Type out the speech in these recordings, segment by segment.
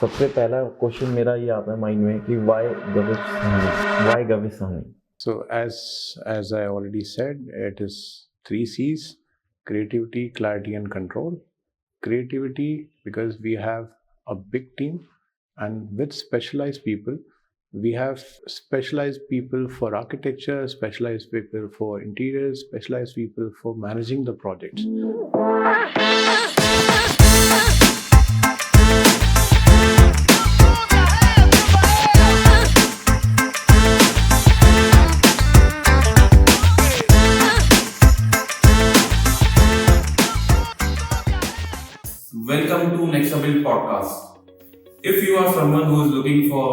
सबसे पहला क्वेश्चन मेरा ये आता है माइंड में कि वाई गविश सहनी। So as I already said, it is 3 C's: creativity, clarity, and control. Creativity, because we have a big team, and with specialized people, we have specialized people for architecture, specialized people for interiors, specialized people for managing the projects. Welcome to Next Build podcast. If you are someone who is looking for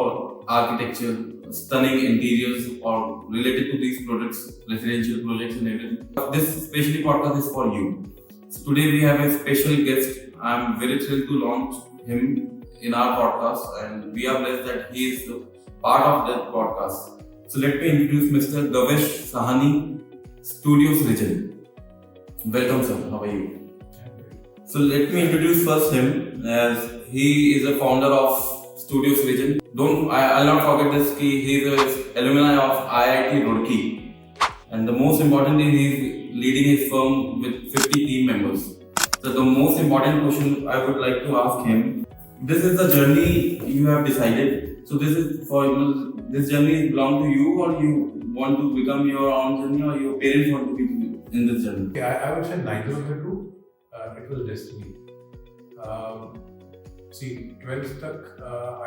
architecture, stunning interiors, or related to these projects, residential projects and everything, this specially podcast is for you. So today we have a special guest. I am very thrilled to launch him in our podcast, and we are blessed that he is part of that podcast. So let me introduce Mr. Gavish Sahani, Studios Region. Welcome, sir. How are you? So let me introduce first him, as he is a founder of Studios Region. I'll not forget this, he is an alumni of IIT Roorkee, and the most important is he is leading his firm with 50 team members. So the most important question I would like to ask him: this is the journey you have decided. So this journey belong to you, or you want to become your own journey, or your parents want to be in this journey? I would say neither of the two. It was destiny. See, 12th tak,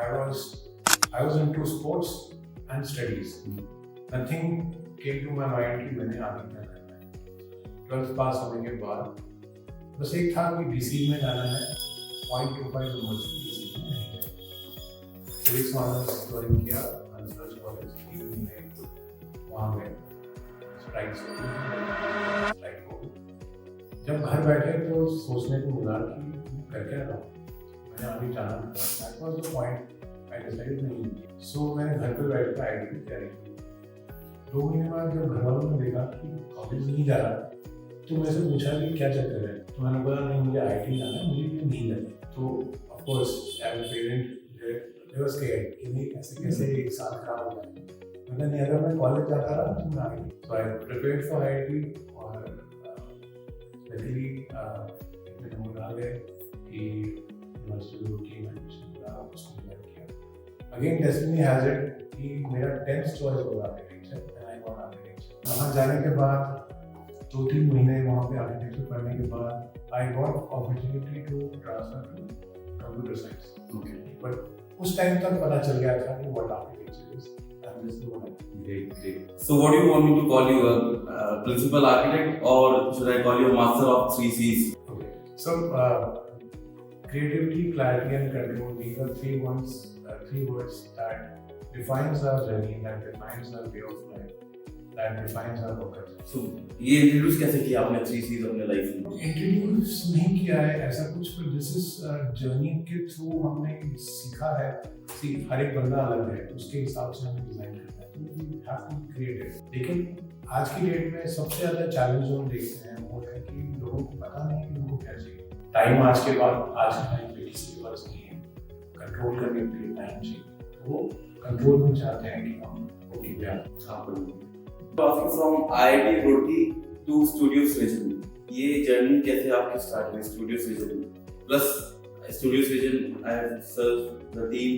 I was into sports and studies. Nothing came to my mind कि मैंने आगे क्या करना है. 12th पास होने के बाद बस एक था कि डीसी में जाना है. 0.25 नंबर से डीसी में नहीं गए. फिजिक्स ऑनर्स ज्वाइन किया आनंद कॉलेज की वहाँ गए. स्ट्राइक्स हो गई. जब घर बैठे तो सोचने को मिला कि कर क्या रहा हूँ. मैंने आगे जाना था. That was the point. I decided नहीं. सो मैंने घर पे बैठ कर आईटी की तैयारी की. 2 महीने बाद जब घर वालों ने देखा कि कॉलेज नहीं जा रहा, तो मेरे से पूछा कि क्या चक्कर है. तो मैंने बोला नहीं, मुझे आईटी जाना है, मुझे ये नहीं लगता. तो of course as a parent they was scared कि नहीं कैसे एक साल खराब हो जाए. मैंने नहीं, अगर मैं कॉलेज जाता रहा तो मैं IT. So I prepared for IT और लकीली इतने नंबर आ गए कि यूनिवर्सिटी रोकी. मैं एडमिशन मिला, उसको क्लियर किया. अगेन डेस्टिनी हैज इट कि मेरा 10th चॉइस होगा architecture, and I got architecture. वहाँ जाने के बाद 2-3 महीने वहाँ पे आर्किटेक्चर पढ़ने के बाद I got opportunity to transfer to computer science. But उस टाइम तक पता चल गया था कि what architecture is. Great. So what do you want me to call you, principal architect, or should I call you a master of 3 C's? Okay. So creativity, clarity, and control. These are three words that defines our journey, that defines our way of life, that defines our focus. So ये introduce कैसे किया आपने 3 C's अपने life में? Introduce नहीं किया है ऐसा कुछ, पर दिस इज जर्नी के थ्रू हमने सीखा है. सी हर एक बंदा अलग है, उसके हिसाब से हमें डिजाइन करना है. तो we have to create it. लेकिन आज की डेट में सबसे ज्यादा चैलेंज जो हम देखते हैं वो है कि लोगों को पता नहीं कि उनको क्या चाहिए. टाइम आज के टाइम पे किसी के पास नहीं है. कंट्रोल करने के लिए टाइम चाहिए. वो कंट्रोल में चाहते हैं कि हम उनकी व्याख्या. From IIT Roorkee to Studios Region, ये जर्नी कैसे आपकी स्टार्ट हुई Studios Region? Plus Studios Region, I have searched the team.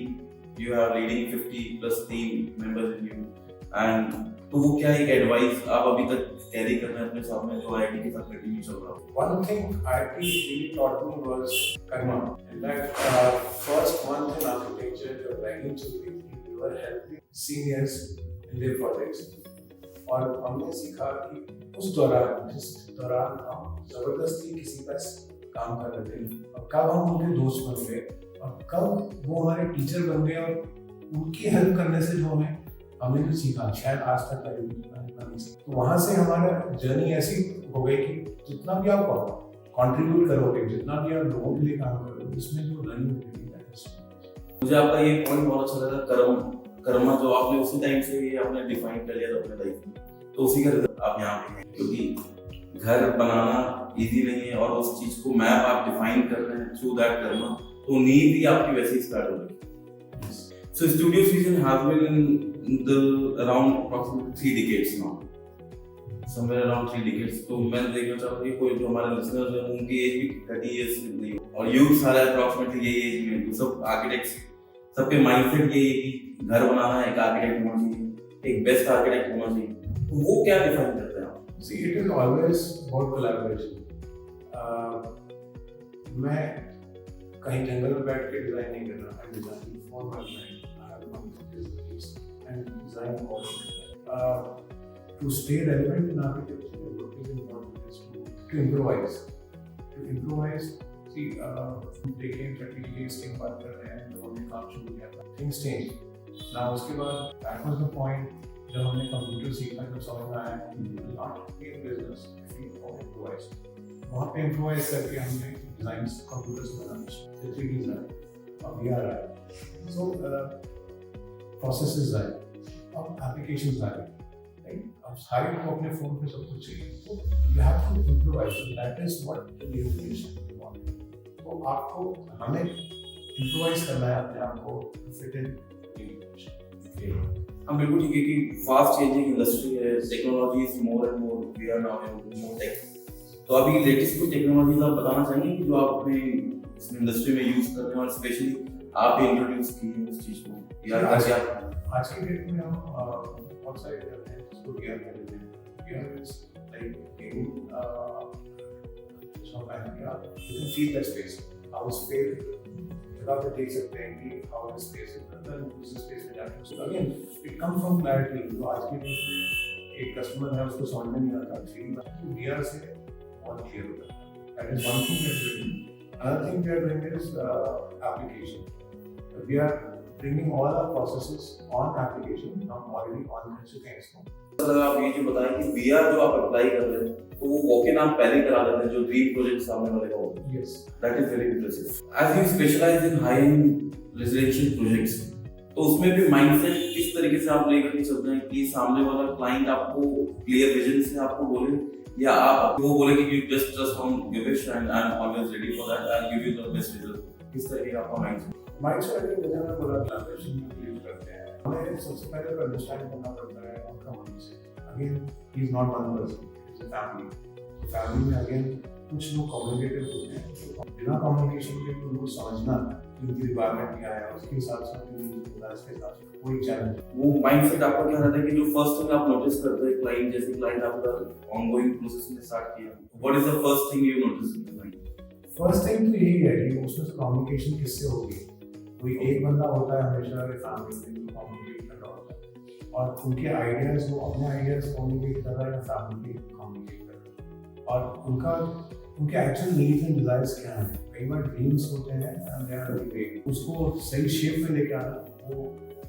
You are leading 50 plus team members in you, and तो वो क्या एक एडवाइस आप अभी तक कैरी कर रहे हैं अपने साथ में जो आईआईटी के साथ कंटिन्यू चल रहा है? One thing IIT really taught me was karma. In fact, first month in architecture, the writing children, we were helping seniors in their projects. और हमने सीखा कि जिस दौरान हम जबरदस्ती किसी का काम कर रहे थे, और कब हम उनके दोस्त बन गए, और कब वो हमारे टीचर बन गए, और उनकी हेल्प करने से जो हमने जो सीखा शायद आज तक नहीं सीखा. तो वहाँ से हमारा जर्नी ऐसी हो गई कि जितना भी आप कंट्रीब्यूट करोगे, जितना भी आप लोगों के लिए काम करोगे, उसमें जो लर्निंग मिलेगी. मुझे आपका ये पॉइंट बहुत अच्छा लगा, कर्मा जो आपने उसी टाइम से ये आपने डिफाइन कर लिया था अपने लाइफ में, तो उसी का रिजल्ट आप यहाँ पे हैं. क्योंकि घर बनाना इजी नहीं है, और उस चीज को मैप आप डिफाइन कर रहे हैं थ्रू दैट कर्मा. तो नींद भी आपकी वैसे ही स्टार्ट हो गई। So studio season has been in the around approximately 3 decades now, somewhere around 3 decades। तो मैं देखना चाहता हूँ कोई जो हमारे लिसनर्स हैं उनकी एज भी 30 years नहीं हो, और यूथ सारा अप्रॉक्सिमेटली यही एज में, तो सब आर्किटेक्ट्स, सबके माइंडसेट यही है कि घर बनाना है, एक आर्किटेक्ट होना चाहिए, एक बेस्ट आर्किटेक्ट होना चाहिए। तो वो क्या डिफाइन करते हैं आप? See, it is always about collaboration. मैं कहीं जंगल में बैठ के डिजाइन नहीं कर रहा, I'm designing for my client. I have one business and design all. To stay relevant in architecture, what is important is to improvise. To improvise, see, देखें 30 days के बाद कर रहे हैं, तो हमने काम शुरू किया था. Things change. Now उसके बाद that was the point. जब हमने कंप्यूटर सीखा तो समझ में आया कि not be in business if you don't improvise. वहाँ पे इम्प्रोवाइज करके हमने डिजाइन्स कंप्यूटर से बनाना शुरू किए, 3D डिजाइन, अब VR आया, सो प्रोसेसेस आए, अब एप्लीकेशंस आए, राइट? अब सारे को अपने फोन पे सब कुछ चाहिए, तो you have to improvise, that is what the new generation want. तो आपको हमें इम्प्रोवाइज करना है अपने आप को to fit in new generation. हम बिल्कुल ठीक है कि फास्ट चेंजिंग इंडस्ट्री है, technology is more and more, we are now in more tech. तो अभी लेटेस्ट कुछ टेक्नोलॉजीज आप बताना चाहेंगे कि जो आप अपने इस इंडस्ट्री में यूज कर रहे हैं और स्पेशली आप इंट्रोड्यूस की है उस चीज को, या क्या? आज की डेट में हम बहुत सारे करते हैं जिसको वीआर कहते हैं। वीआर इज लाइक आप you can feel the space, how space आप देख सकते हैं कि हाउ स्पेस उस स्पेस में जाके, so again it come from clarity. तो आज की डेट में एक कस्टमर है, उसको समझ में नहीं आता, तो वीआर से बहुत क्लियर होता है। That is one thing that we are doing. Another thing we are doing is application. We are bringing all our processes on application, हम already on कर चुके हैं इसको। अगर आप ये जो बताएं कि वीआर जो आप अप्लाई कर रहे हैं, तो वो वॉक-इन आप पहले ही करा देते हैं जो ड्रीम प्रोजेक्ट सामने वाले का हो। Yes. That is very impressive. As you specialize in high-end residential projects, तो उसमें भी माइंडसेट किस तरीके से आप लेकर के चलते हैं कि सामने वाला क्लाइंट आपको क्लियर विजन से आपको बोले, या आप वो बोले कि you just trust on your wish and I'm always ready for that, I'll give you the best result। किस तरीके का आपका माइंडसेट? माइंडसेट के वजह में पूरा कोलैबोरेशन में यूज करते हैं। हमें सबसे पहले तो अंडरस्टैंड करना पड़ता है उनका mindset. Again he is not one person, it's a family. Family में अगेन कुछ लोग कम्युनिकेटिव होते हैं, तो बिना कम्युनिकेशन के उनको समझना कि उनकी रिक्वायरमेंट क्या है, उसके हिसाब से उसके हिसाब से कोई चैलेंज। वो माइंडसेट आपका क्या रहता है कि जो फर्स्ट थिंग आप नोटिस करते हैं क्लाइंट, जैसे क्लाइंट आपका ऑनगोइंग प्रोसेस में स्टार्ट किया, what is the first thing you notice in client? First thing तो यही है कि उसमें से कम्युनिकेशन किससे होगी। कोई एक बंदा होता है हमेशा फैमिली में कम्युनिकेट कर रहा होता है, और उनके आइडियाज, वो अपने आइडियाज कम्युनिकेट कर रहा है, फैमिली कम्युनिकेट कर रहा है, और उनके एक्चुअल नीड्स एंड डिजायर्स क्या हैं। कई बार ड्रीम्स होते हैं and they are very vague, उसको सही शेप में लेके आना वो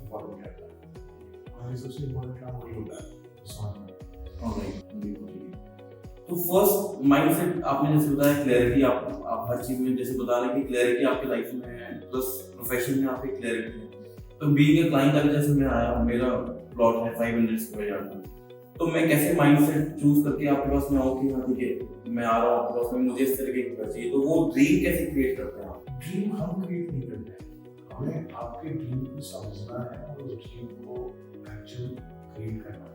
इम्पोर्टेंट रहता है। हमारे सबसे इम्पोर्टेंट काम वही होता है समझना। ऑलराइट, तो फर्स्ट माइंडसेट आपने जैसे बताया क्लैरिटी, आप हर चीज में जैसे बता रहे हैं कि क्लैरिटी आपकी लाइफ में है, प्लस प्रोफेशन में आपकी क्लैरिटी है। तो बीइंग अ क्लाइंट अगर जैसे मैं आया, मेरा प्लॉट है 500 स्क्वायर यार्ड का, तो मैं कैसे माइंडसेट चूज करके आपके पास में आऊँ कि हाँ ठीक है मैं आ रहा हूँ आपके पास में, मुझे इस तरीके की घर चाहिए, तो वो ड्रीम कैसे क्रिएट करते हैं आप? ड्रीम हम क्रिएट नहीं करते हैं, हमें आपके ड्रीम को समझना है और उस ड्रीम को एक्चुअली क्रिएट करना है।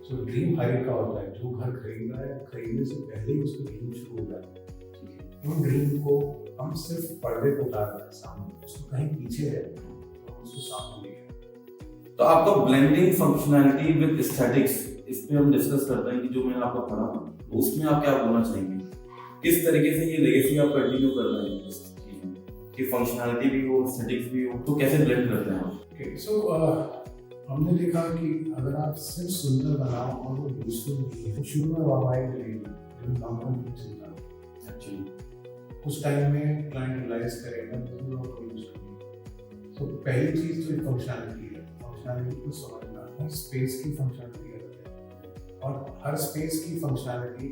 सो ड्रीम हायर का होता है, जो घर खरीद रहा है खरीदने से पहले ही उसका ड्रीम शुरू हो जाता है। उन ड्रीम को हम सिर्फ पर्दे को उतार रहे हैं सामने, उसको कहीं पीछे है तो उसको सामने लेके। तो आपका ब्लेंडिंग फंक्शनैलिटी विद एस्थेटिक्स, इस पे हम डिस्कस करते हैं कि जो मैंने आपको पढ़ा, तो उसमें आप क्या बोलना चाहेंगे? किस तरीके से ये लेगेसी आप कंटिन्यू कर रहे हैं कि फंक्शनैलिटी भी हो, एस्थेटिक्स भी हो, तो कैसे ब्लेंड करते हैं आप? ओके, सो हमने देखा कि अगर आप सिर्फ सुंदर बनाओ और वो यूजफुल नहीं है, तो शुरू में वाहवाही मिलेगी, लेकिन लॉन्ग टर्म में चलता एक्चुअली उस टाइम में क्लाइंट रियलाइज करेगा कि वो यूज करेंगे। तो पहली चीज तो फंक्शनैलिटी है, फंक्शनैलिटी को समझना। हर स्पेस की फंक्शनैलिटी अलग है और हर स्पेस की फंक्शनैलिटी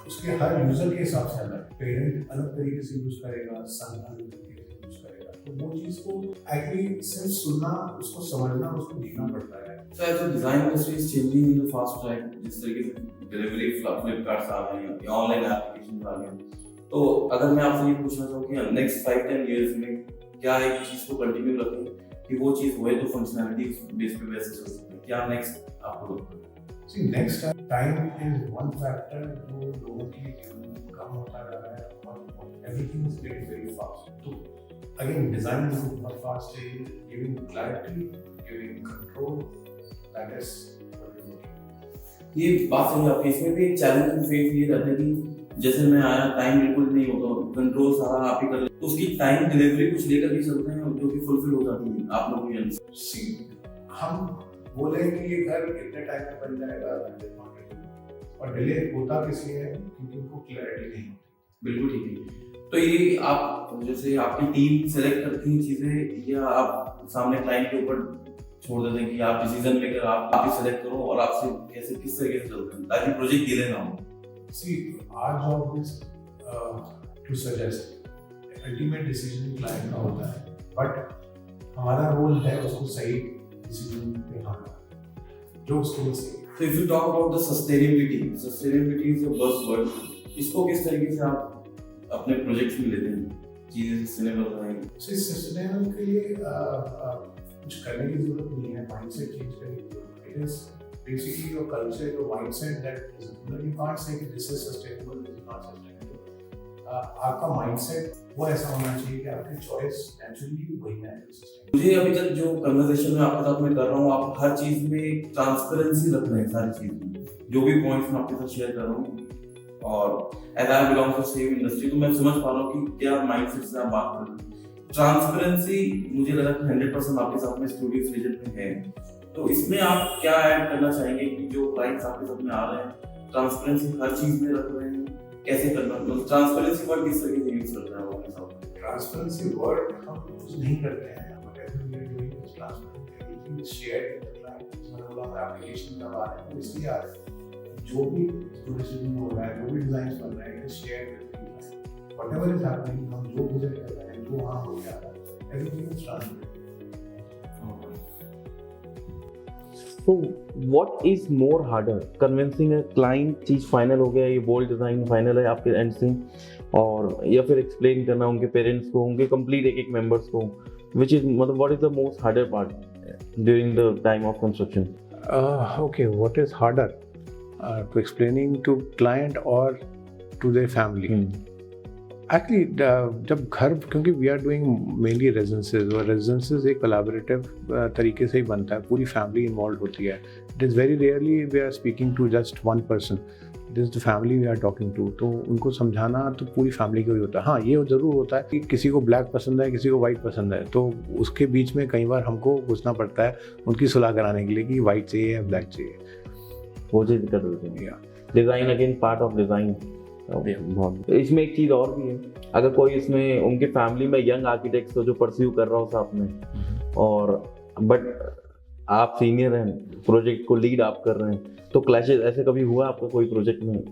उसके हर यूजर के हिसाब से अलग है। पेरेंट अलग तरीके से यूज करेगा, सन अलग तरीके से यूज करेगा, तो वो चीज को एक्चुअली सिर्फ सुनना, उसको समझना, उसको देखना पड़ता है। So as the design industry is changing in the fast track, जिस तरीके से डिलीवरी फ्लिपकार्ट्स आ गए हैं या ऑनलाइन एप्लीकेशंस आ गए हैं, तो अगर मैं आपसे ये पूछना चाहूँ कि नेक्स्ट 5-10 ईयर्स में क्या एक चीज़ को कंटिन्यू रखें कि वो चीज़ होए तो फंक्शनैलिटी बेस पे वैसे चल सकते हैं, क्या नेक्स्ट आपको लगता है? See, next time is one factor जो लोगों की जीवन में कम होता जा रहा है और everything is getting very fast. तो again design is बहुत fast है, giving clarity, giving control, that is what we're looking. ये बात सही है आपकी। इसमें भी एक चैलेंजिंग फेज ये रहता है कि जैसे मैं आया, टाइम बिल्कुल नहीं होता, कंट्रोल सारा आप ही कर लेते, तो उसकी टाइम डिलीवरी कुछ लेकर भी चलते हैं जो कि फुलफिल हो जाती है आप लोगों की। See, हम बोले कि ये घर इतने टाइम में बन जाएगा और डिले होता किस लिए है क्योंकि उनको क्लैरिटी नहीं होती। बिल्कुल ठीक है। तो ये आप जैसे आपकी टीम सेलेक्ट करती है चीजें या आप सामने क्लाइंट के ऊपर छोड़ देते हैं कि आप डिसीजन मेकर आप ही सेलेक्ट करो और आपसे कैसे किस तरीके से चलते हैं ताकि प्रोजेक्ट डिले ना हो? See, our job is to suggest. Ultimate decision client का होता है, but हमारा रोल है उसको सही डिसीजन पे लाना, जो उसके लिए सही। So if you talk about the sustainability is a buzzword. इसको किस तरीके से आप अपने प्रोजेक्ट्स में लेते हैं? चीजें सस्टेनेबल रहेंगी। सस्टेनेबल के लिए कुछ करने की जरूरत नहीं है, माइंडसेट चेंज करने की जरूरत है। It is basically your culture, your mindset that is. You can't say that this is sustainable, this is not sustainable. आपका माइंडसेट वो ऐसा होना चाहिए कि आपकी चॉइस नेचुरली वही है sustainable. मुझे अभी तक जो कन्वर्सेशन में आपके साथ में कर रहा हूँ, आप हर चीज में ट्रांसपेरेंसी रख रहे हैं, सारी चीज में जो भी पॉइंट्स मैं आपके साथ शेयर कर रहा हूँ। और as I belong to same industry, तो मैं समझ पा रहा हूँ कि क्या माइंडसेट से आप बात कर रहे हैं। ट्रांसपेरेंसी मुझे लगा कि 100% आपके साथ में स्टूडियो विजन में है, तो इसमें आप क्या ऐड करना चाहेंगे कि जो क्लाइंट्स आपके साथ में आ रहे हैं ट्रांसपेरेंसी हर चीज में रख रहे हैं, कैसे करना, मतलब ट्रांसपेरेंसी वर्ड किस तरीके से यूज करना है वो अपने साथ? ट्रांसपेरेंसी वर्ड हम यूज नहीं करते हैं, whatever we are doing is transparent, everything is shared with the client. मतलब एप्लीकेशन का बात है, इसलिए आ रहा है जो भी डिसीजन हो रहा है, जो भी डिजाइन बन रहा है, it is shared with the client. Whatever is happening, हम जो विजिट कर रहे हैं, जो वहां हो रहा है, everything is transparent. So what is more harder, convincing a client चीज फाइनल हो गया, ये बोल्ड डिजाइन फाइनल है आपके एंड से, और या फिर एक्सप्लेन करना उनके पेरेंट्स को, उनके कंप्लीट एक मेंबर्स को, which is मतलब what is the most harder part during the time of construction? Okay, what is harder? To explaining to client or to their family? Actually जब घर, क्योंकि we are doing mainly residences, और residences एक collaborative तरीके से ही बनता है, पूरी फैमिली इन्वॉल्व होती है। It is very rarely we are speaking to just one person, it is the family we are talking to. तो उनको समझाना तो पूरी फैमिली को ही होता है। हाँ, ये ज़रूर होता है कि किसी को ब्लैक पसंद है, किसी को वाइट पसंद है, तो उसके बीच में कई बार हमको घुसना पड़ता है उनकी सुलह कराने के लिए कि वाइट चाहिए या ब्लैक चाहिए। वो चीज़ कर देते हैं। Design again part of design. इसमें एक चीज़ और भी है, अगर कोई इसमें उनके फैमिली में यंग आर्किटेक्ट्स को जो परस्यू कर रहा हो साथ में, और बट आप सीनियर हैं, प्रोजेक्ट को लीड आप कर रहे हैं, तो क्लैशेस ऐसे कभी हुआ आपका कोई प्रोजेक्ट में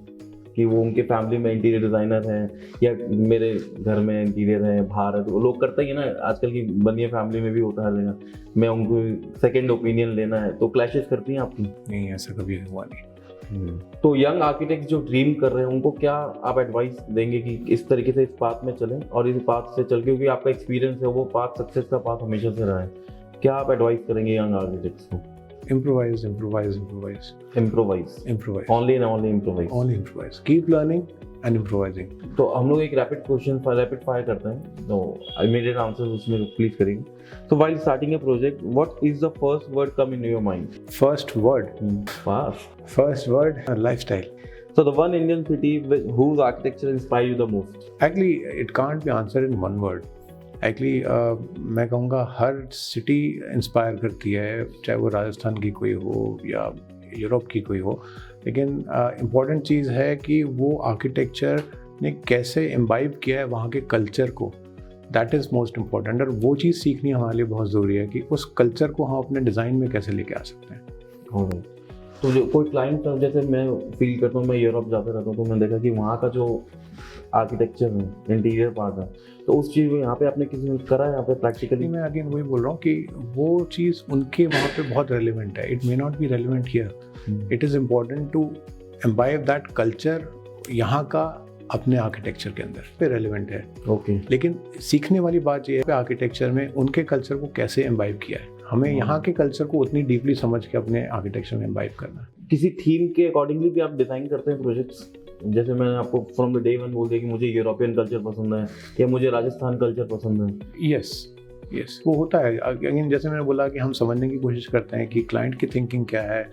कि वो उनके फैमिली में इंटीरियर डिज़ाइनर हैं या मेरे घर में इंटीरियर है, बाहर है, तो लोग करते ही है ना, आजकल की बनिए फैमिली में भी होता है, लेना मैं उनको सेकेंड ओपिनियन लेना है, तो क्लैशेस करती हैं आपकी? नहीं, ऐसा कभी हुआ नहीं। तो यंग आर्किटेक्ट जो ड्रीम कर रहे हैं उनको क्या आप एडवाइस देंगे कि इस तरीके से इस पाथ में चलें, और इस पाथ से चल, क्योंकि आपका एक्सपीरियंस है वो पाथ सक्सेस का पाथ हमेशा से रहा है, क्या आप एडवाइस करेंगे यंग आर्किटेक्ट्स को? Improvise. Only and only improvise. Only improvise. Keep learning and improvising. तो हम लोग एक रैपिड फायर करते हैं, तो इमीडिएट आंसर्स उसमें प्लीज करेंगे। So while starting a project, what is the first word come in your mind? First word. Fast. First word, lifestyle. So the one Indian city whose architecture inspires you the most? Actually, it can't be answered in one word. Actually मैं कहूँगा हर city inspire करती है, चाहे वो राजस्थान की कोई हो या यूरोप की कोई हो, लेकिन इम्पॉर्टेंट चीज़ है कि वो आर्किटेक्चर ने कैसे इम्बाइब किया है वहाँ के कल्चर को, दैट इज़ मोस्ट इम्पॉर्टेंट। और वो चीज़ सीखनी हमारे लिए बहुत ज़रूरी है कि उस कल्चर को हम अपने डिज़ाइन में कैसे लेके आ सकते हैं। तो जो कोई क्लाइंट, जैसे मैं फील करता हूँ, मैं यूरोप जाता रहता हूँ, तो मैं देखा कि वहाँ का जो आर्किटेक्चर है, इंटीरियर पार्ट है, तो उस चीज़ को यहाँ पे आपने किसी ने करा है यहाँ पे प्रैक्टिकली? मैं अगेन वही बोल रहा हूँ कि वो चीज़ उनके वहाँ पे बहुत रेलिवेंट है, it may not be relevant here. It is important to imbibe that culture यहाँ का अपने आर्किटेक्चर के अंदर पे रेलिवेंट है। ओके। लेकिन सीखने वाली बात यह है कि आर्किटेक्चर में उनके कल्चर को कैसे एम्बाइब किया है, हमें यहाँ के कल्चर को उतनी डीपली समझ के अपने आर्किटेक्चर में एम्बाइब करना है। किसी थीम के अकॉर्डिंगली भी आप डिजाइन करते हैं प्रोजेक्ट्स? जैसे मैंने आपको फ्रॉम द डे वन बोल दिया कि मुझे यूरोपियन कल्चर पसंद है या मुझे राजस्थान कल्चर पसंद है। यस वो होता है। अगेन जैसे मैंने बोला कि हम समझने की कोशिश करते हैं कि क्लाइंट की थिंकिंग क्या है,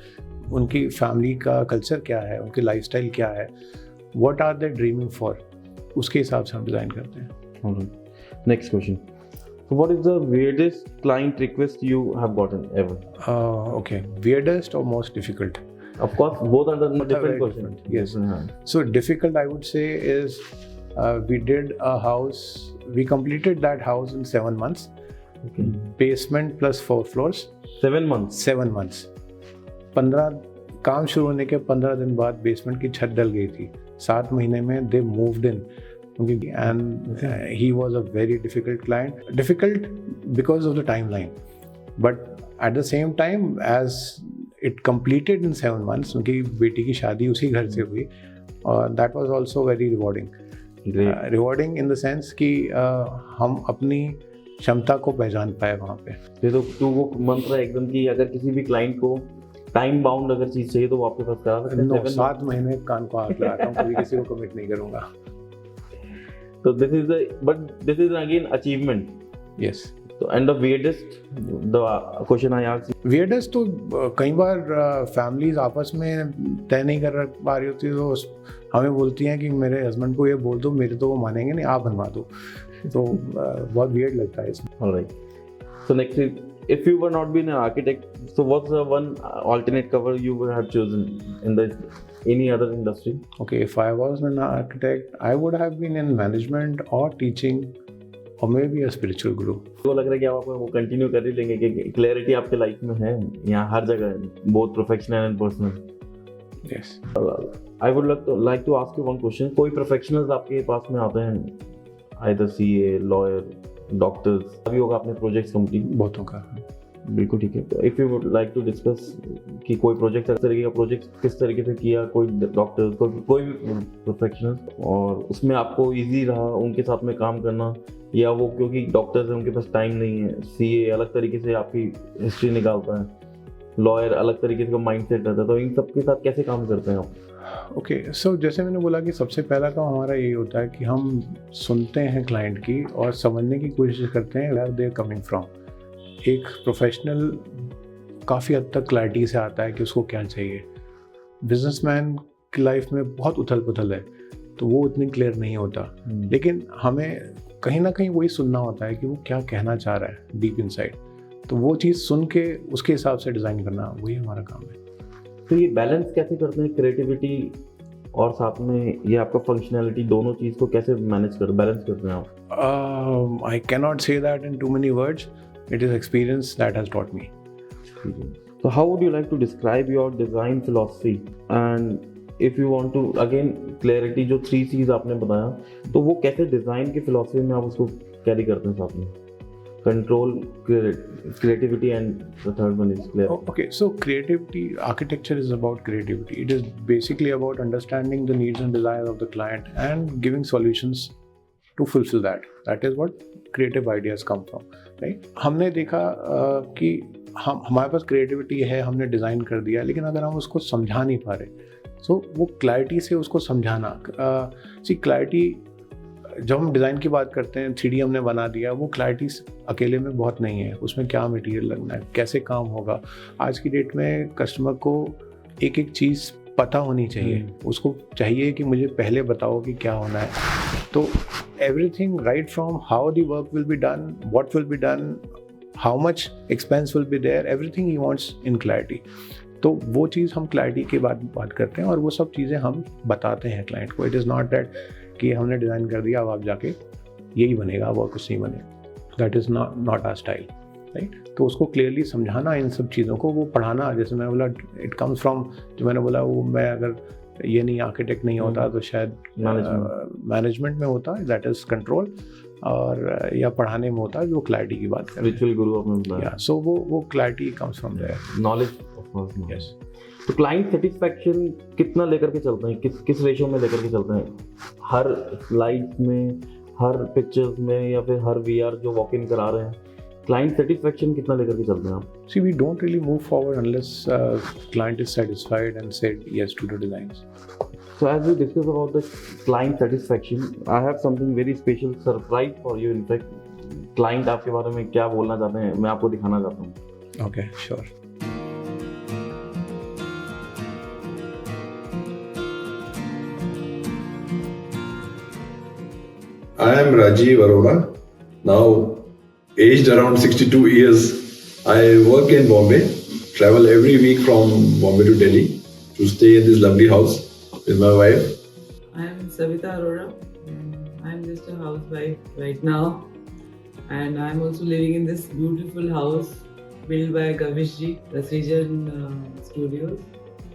उनकी फैमिली का कल्चर क्या है, उनकी लाइफस्टाइल क्या है, what are they dreaming for, उसके हिसाब से हम डिज़ाइन करते हैं। Next question, so what is the weirdest client request you have gotten ever? Okay, weirdest or most difficult? Of course, both are the different very questions. different, yes. Yeah. So difficult, I would say, is we did a house. We completed that house in 7 months. Okay. Basement plus 4 floors. 7 months. 7 months. 15 काम शुरू होने के 15 दिन बाद basement की छत डल गई थी। 7 महीने में they moved in, and he was a very difficult client. Difficult because of the timeline, but at the same time, as it completed in 7 months, उनकी बेटी की शादी उसी घर से हुई, और that was also very rewarding. Rewarding in the sense कि हम अपनी क्षमता को पहचान पाए वहाँ पे। ये तो वो मंत्र है एकदम कि अगर किसी भी क्लाइंट को टाइम बाउंड अगर चीज चाहिए तो वो आपके पास करा सकते हैं। 7 महीने कान को हाथ लगाता हूँ, कभी किसी को कमिट नहीं करूँगा। So this is again achievement. Yes. So and the weirdest, the question I asked. Weirdest तो कई बार फैमिलीज आपस में तय नहीं कर पा रही होती, तो हमें बोलती हैं कि मेरे हस्बैंड को ये बोल दो, मेरे तो वो मानेंगे नहीं, आप बनवा दो। तो बहुत weird लगता है इसमें। Alright. So next is, if you were not been an architect, so what's the one alternate cover you would have chosen in the any other industry? Okay, if I was an architect, I would have been in management or teaching or maybe a spiritual guru. तो लग रहा है कि आप वो continue कर ही लेंगे कि क्लैरिटी आपके लाइफ में है यहाँ हर जगह है, both professional and personal. Yes. I would like to ask you one question. कोई प्रोफेशनल्स आपके पास में आते हैं, either CA, lawyer, डॉक्टर्स, अभी होगा आपने प्रोजेक्ट्स कंप्लीट? बहुतों का। बिल्कुल ठीक है। If you would like to discuss कि कोई प्रोजेक्ट किस तरीके का प्रोजेक्ट किस तरीके से किया, कोई डॉक्टर कोई भी प्रोफेशनल, और उसमें आपको इजी रहा उनके साथ में काम करना, या वो क्योंकि डॉक्टर्स हैं उनके पास टाइम नहीं है, CA अलग तरीके से आपकी हिस्ट्री निकालता है, लॉयर अलग तरीके का माइंड सेट रहता है, तो इन सब के साथ कैसे काम करते हैं आप? ओके, सो जैसे मैंने बोला कि सबसे पहला काम हमारा यही होता है कि हम सुनते हैं क्लाइंट की और समझने की कोशिश करते हैं where they are coming from. एक प्रोफेशनल काफ़ी हद तक क्लैरिटी से आता है कि उसको क्या चाहिए। बिजनेसमैन की लाइफ में बहुत उथल पुथल है, तो वो उतनी क्लियर नहीं होता, लेकिन हमें कहीं ना कहीं वही सुनना होता है कि वो क्या कहना चाह रहा है डीप इनसाइड, तो वो चीज़ सुन के उसके हिसाब से डिज़ाइन करना, वही हमारा काम है। तो ये बैलेंस कैसे करते हैं, क्रिएटिविटी और साथ में ये आपका फंक्शनैलिटी, दोनों चीज़ को कैसे मैनेज बैलेंस करते हैं आप? I cannot say that in too many words. It is experience that has taught me. So how would you like to describe your design philosophy? And if you want to again clarity, जो 3 C's आपने बताया, तो वो कैसे design की philosophy में आप उसको कैरी करते हैं साथ में? Control, creativity, and the third one is clarity. Okay, so creativity, architecture is about creativity. It is basically about understanding the needs and desires of the client and giving solutions to fulfill that. That is what creative ideas come from, right? हमने देखा कि हमारे पास creativity है, हमने design कर दिया, लेकिन अगर हम उसको समझा नहीं पा रहे, so वो क्लैरिटी से उसको समझाना, क्लैरिटी जब हम डिज़ाइन की बात करते हैं, 3D हमने बना दिया, वो क्लैरिटी अकेले में बहुत नहीं है, उसमें क्या मटेरियल लगना है, कैसे काम होगा। आज की डेट में कस्टमर को एक एक चीज़ पता होनी चाहिए, उसको चाहिए कि मुझे पहले बताओ कि क्या होना है। तो everything right from how the work will be done, what will be done, how much expense will be there, everything he wants in clarity. तो वो चीज़ हम क्लैरिटी के बाद बात करते हैं और वो सब चीज़ें हम बताते हैं क्लाइंट को। इट इज़ नॉट दैट कि हमने डिज़ाइन कर दिया, अब आप जाके यही बनेगा, वो कुछ नहीं बनेगा। That is not our style, right. तो उसको क्लियरली समझाना इन सब चीज़ों को, वो पढ़ाना, जैसे मैंने बोला इट कम्स फ्रॉम, जो मैंने बोला वो मैं अगर ये नहीं आर्किटेक्ट नहीं होता तो शायद मैनेजमेंट में होता, दैट इज़ कंट्रोल, और या पढ़ाने में होता जो क्लैरिटी की बात करें। रिचुअल गुरु आपने बताया, सो वो clarity comes from there, knowledge of course. Yes. तो क्लाइंट सेटिस्फैक्शन कितना लेकर के चलते हैं, किस रेशियो में लेकर के चलते हैं? हर स्लाइड्स में, हर पिक्चर्स में, या फिर हर वीआर जो वॉक इन करा रहे हैं, क्लाइंट सेटिस्फैक्शन कितना लेकर के चलते हैं आप? See, we don't really move forward unless client is satisfied and said yes to the designs. So as we discuss about the client satisfaction, I have something very special surprise for you. In fact, client आपके बारे में क्या बोलना चाहते हैं मैं आपको दिखाना चाहता हूँ. Okay, sure. I am Rajiv Arora. Now, aged around 62 years, I work in Bombay, travel every week from Bombay to Delhi to stay in this lovely house with my wife. I am Savita Arora. I am just a housewife right now, and I am also living in this beautiful house built by Gavish ji, Precision Studios.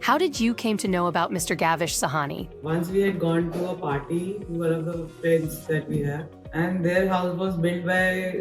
How did you came to know about Mr. Gavish Sahani? Once we had gone to a party to one of the friends that we have, and their house was built by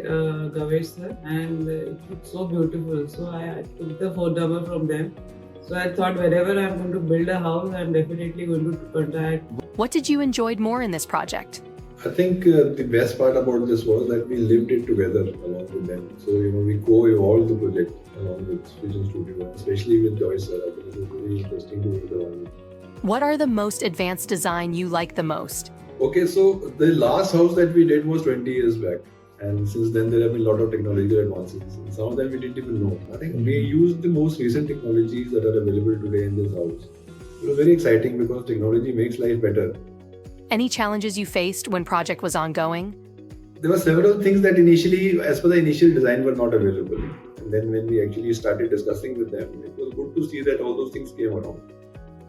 Gavish sir, and it looked so beautiful. So I took the phone number from them. So I thought whenever I'm going to build a house, I'm definitely going to contact. What did you enjoyed more in this project? I think the best part about this was that we lived it together along with them. So, we co-evolved the project along with Vision Studio, especially with Joyce sir. I think it was very interesting to work around with. What are the most advanced design you like the most? Okay, so the last house that we did was 20 years back. And since then, there have been a lot of technological advances. And some of them we didn't even know. I think we used the most recent technologies that are available today in this house. It was very exciting because technology makes life better. Any challenges you faced when project was ongoing? There were several things that initially, as per the initial design, were not available. And then when we actually started discussing with them, it was good to see that all those things came around.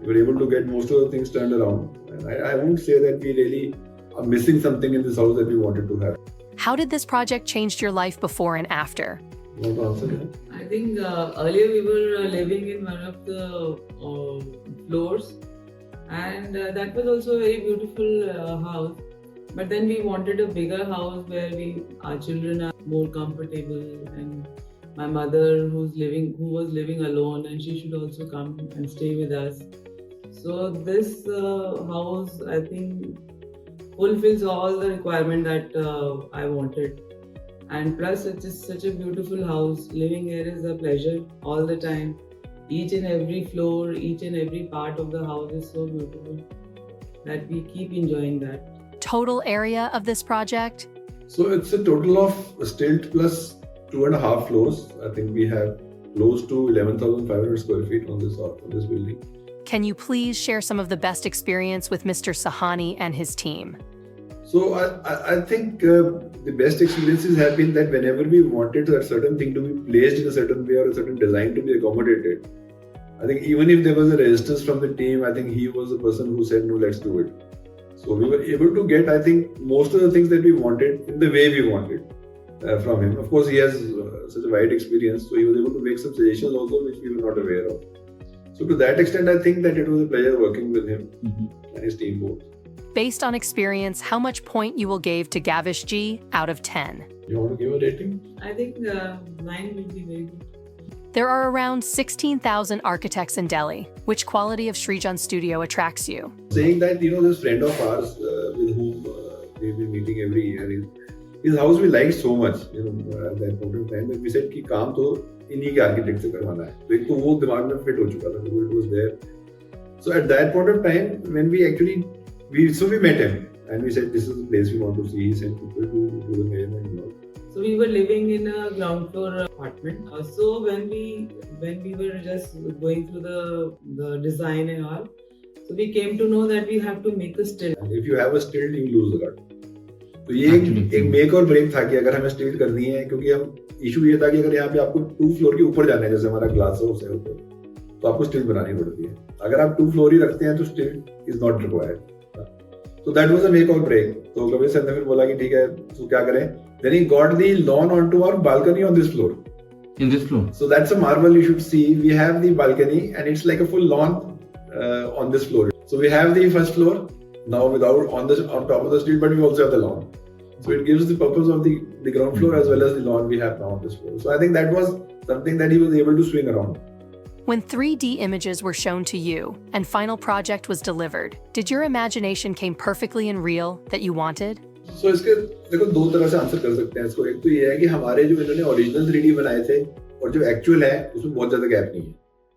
We were able to get most of the things turned around. And I won't say that we really are missing something in this house that we wanted to have. How did this project change your life before and after? You want to answer that? I think earlier we were living in one of the floors, and that was also a very beautiful house. But then we wanted a bigger house where our children are more comfortable, and my mother who was living alone, and she should also come and stay with us. So this house, I think, fulfills all the requirement that I wanted. And plus, it is such a beautiful house. Living here is a pleasure all the time. Each and every floor, each and every part of the house is so beautiful that we keep enjoying that. Total area of this project? So it's a total of stilt plus 2.5 floors. I think we have close to 11,500 square feet on this building. Can you please share some of the best experience with Mr. Sahani and his team? So I think the best experiences have been that whenever we wanted a certain thing to be placed in a certain way or a certain design to be accommodated, I think even if there was a resistance from the team, I think he was the person who said, no, let's do it. So we were able to get, I think, most of the things that we wanted in the way we wanted from him. Of course, he has such a wide experience, so he was able to make some suggestions also which we were not aware of. So to that extent, I think that it was a pleasure working with him and his team both. Based on experience, how much point you will give to Gavish Ji out of 10? You want to give a rating? I think 9 will be very good. There are around 16,000 architects in Delhi. Which quality of Srijan Studio attracts you? Saying that, this friend of ours with whom we've been meeting every year, his house we liked so much, at that point of time, that we said कि काम तो इन्हीं के architect से करवाना है. तो एक तो वो दिमाग में fit हो चुका था, so it was there. So at that point of time, when we met him and we said this is the place we want to see. He sent people to do the measurement and all. So we were living in a ground floor apartment. So when we were just going through the design and all, so we came to know that we have to make a stilt. And if you have a stilt, you lose the cut. तो ये एक make और break था कि अगर हमें स्टिल्ट करनी है, क्योंकि हम इशू ये था कि अगर यहाँ पे आपको 2 फ्लोर के ऊपर जाना है, जैसे हमारा ग्लास हाउस है ऊपर, तो आपको स्टिल्ट बनानी पड़ती है. अगर आप 2 फ्लोर ही रखते हैं तो स्टिल्ट is not required. So that was a make or break. तो कबीर सर ने फिर बोला कि ठीक है, तो क्या करें? Then he got the lawn onto our balcony on this floor. In this floor? So that's a marvel you should see. We have the balcony and it's like a full lawn on this floor. So we have the first floor now on top of the street, but we also have the lawn. So it gives the purpose of the ground floor as well as the lawn we have now on this floor. So I think that was something that he was able to swing around. When 3D images were shown to you and final project was delivered, did your imagination came perfectly and real that you wanted? So इसके देखो दो तरह से answer कर सकते हैं इसको। एक तो ये है कि हमारे जो इन्होंने ओरिजिनल 3D बनाए थे और जो एक्चुअल है उसमें बहुत ज्यादा गैप नहीं है।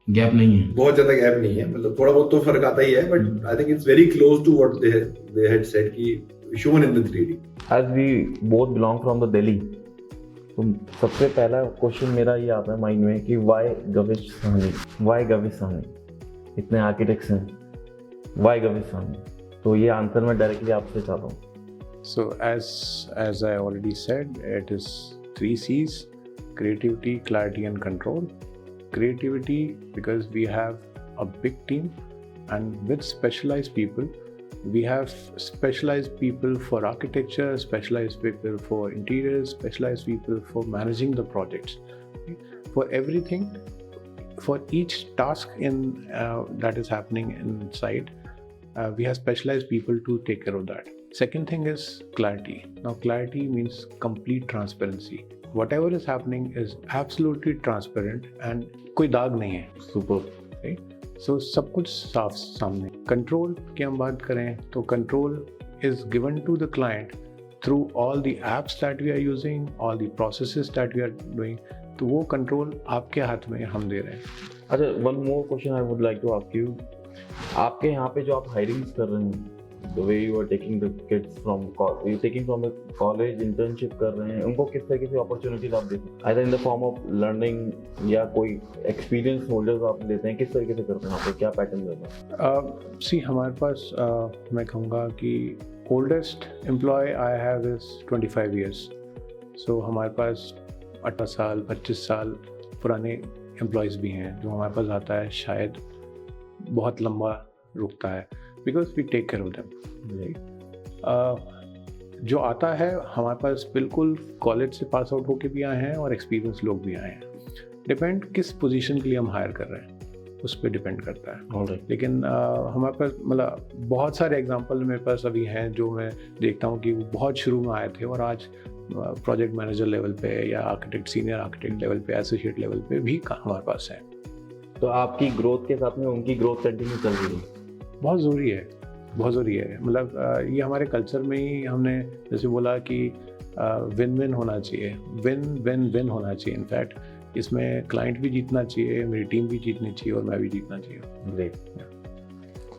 गैप नहीं है, बहुत ज्यादा गैप नहीं है, मतलब थोड़ा बहुत तो फर्क आता ही है, but I think it's very close to what they had said कि shown in the 3D। As we both belong from the Delhi, तो सबसे पहला क्वेश्चन मेरा ये आता है माइंड में कि वाई गविश साहनी, इतने आर्किटेक्ट्स हैं, वाई गविश साहनी? तो ये आंसर मैं डायरेक्टली आपसे चाहता हूँ। So as I already said, it is 3 C's: creativity, clarity, and control. Creativity, because we have a big team, and with specialized people, we have specialized people for architecture, specialized people for interiors, specialized people for managing the projects. For everything, for each task that is happening inside, we have specialized people to take care of that. Second thing is clarity. Now, clarity means complete transparency. Whatever is happening is absolutely transparent and कोई दाग नहीं है। Super, right? So सब कुछ साफ सामने। Control की हम बात करें तो control is given to the client through all the apps that we are using, all the processes that we are doing. तो वो कंट्रोल आपके हाथ में हम दे रहे हैं। अच्छा, one more question I would like to ask you. आपके यहाँ पे जो आप हायरिंग कर रहे हैं, the way you are taking the kids from you taking from a college internship कर रहे हैं, उनको किस तरीके से अपॉर्चुनिटीज आप देते हैं? either in the form of learning या कोई एक्सपीरियंस होल्डर्स आप लेते हैं, किस तरीके से करते हैं आप, क्या पैटर्न रहता है? सी हमारे पास मैं कहूँगा कि oldest employee I have is 25 years। So हमारे पास 18 साल 25 साल पुराने एम्प्लॉयज़ भी हैं जो हमारे पास आता है, शायद बहुत लंबा रुकता है, because we take care of them. जो आता है हमारे पास बिल्कुल कॉलेज से पास आउट होके भी आए हैं और एक्सपीरियंस लोग भी आए हैं। डिपेंड किस पोजीशन के लिए हम हायर कर रहे हैं उस पर डिपेंड करता है। लेकिन हमारे पास मतलब बहुत सारे एग्जांपल मेरे पास अभी हैं जो मैं देखता हूँ कि वो बहुत शुरू में आए थे और आज प्रोजेक्ट मैनेजर लेवल पे या आर्किटेक्ट, सीनियर आर्किटेक्ट लेवल पे, एसोसिएट लेवल पे भी हमारे पास है। तो आपकी ग्रोथ के साथ में उनकी ग्रोथ कंटिन्यू चल रही है? बहुत ज़रूरी है, बहुत ज़रूरी है। मतलब ये हमारे कल्चर में ही हमने जैसे बोला कि विन विन होना चाहिए, विन विन विन होना चाहिए। इनफैक्ट इसमें क्लाइंट भी जीतना चाहिए, मेरी टीम भी जीतनी चाहिए और मैं भी जीतना चाहिए। ग्रेट।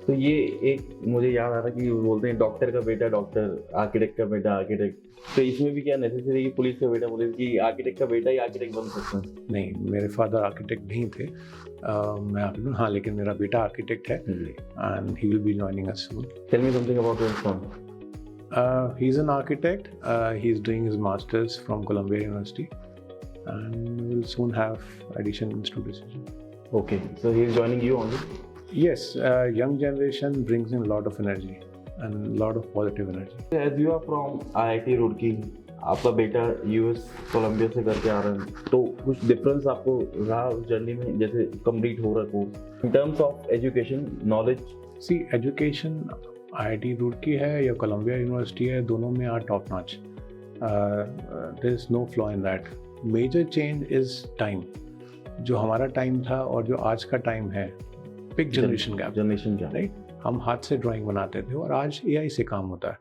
तो ये एक मुझे याद आ रहा कि बोलते हैं डॉक्टर का बेटा डॉक्टर, आर्किटेक्ट का बेटा आर्किटेक्ट, तो इसमें भी क्या नेसेसरी कि पुलिस का बेटा पुलिस, की आर्किटेक्ट का बेटा ही आर्किटेक्ट बन सकता है? नहीं, मेरे फादर आर्किटेक्ट नहीं थे, मैं आर्किटेक्ट, हाँ, लेकिन मेरा बेटा आर्किटेक्ट है and he will be joining us soon. Tell me something about your son. He is an architect, he is doing his masters from Columbia University and we will soon have addition in studio decision. Okay, so he is joining you only? Yes, young generation brings in a lot of energy and a lot of positive energy. As you are from IIT Roorkee, आपका बेटा US Colombia से करके आ रहा है, तो कुछ difference आपको रहा उस जर्नी में जैसे कंप्लीट हो रहा है course in terms of education knowledge? See education IIT Roorkee है या कोलंबिया यूनिवर्सिटी है, दोनों में are top notch. There is no flaw in that. Major change is time. जो हमारा टाइम था और जो आज का टाइम है, बिग जनरेशन गैप, राइट? हम हाथ से ड्राइंग बनाते थे और आज AI से काम होता है।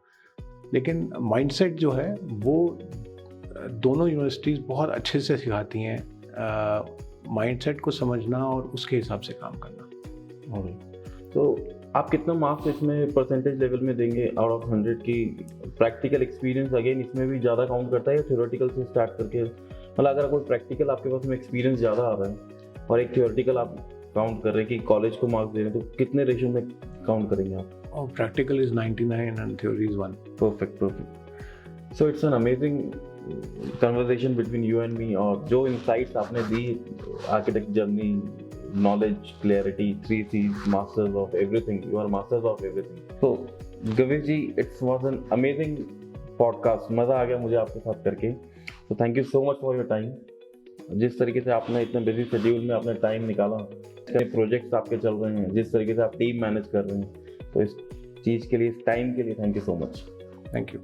लेकिन माइंडसेट जो है वो दोनों यूनिवर्सिटीज़ बहुत अच्छे से सिखाती हैं, माइंडसेट को समझना और उसके हिसाब से काम करना। तो आप कितना मार्क्स इसमें परसेंटेज लेवल में देंगे आउट ऑफ 100 की? प्रैक्टिकल एक्सपीरियंस अगेन इसमें भी ज़्यादा काउंट करता है या थ्योरेटिकल से स्टार्ट करके, मतलब अगर कोई प्रैक्टिकल आपके पास में एक्सपीरियंस ज़्यादा आ रहा है और एक थ्योरेटिकल आप काउंट कर रहे हैं कि कॉलेज को मार्क्स दे रहे हैं, तो कितने रेशियो में काउंट करेंगे आप? और practical is 99 and theory is 1। Perfect. So it's an amazing conversation between you and me, और जो इनसाइट्स आपने the architect journey, knowledge, clarity, 3 C's, masters of everything. You are masters of everything. So, Gavish ji, it was an amazing podcast. मज़ा आ गया मुझे आपके साथ करके. So thank you so much for your time. जिस तरीके से आपने इतने बिजी शेड्यूल में अपना टाइम निकाला, प्रोजेक्ट्स आपके चल रहे हैं, जिस तरीके से आप टीम मैनेज कर रहे हैं, तो इस चीज़ के लिए, इस टाइम के लिए thank you so much. Thank you.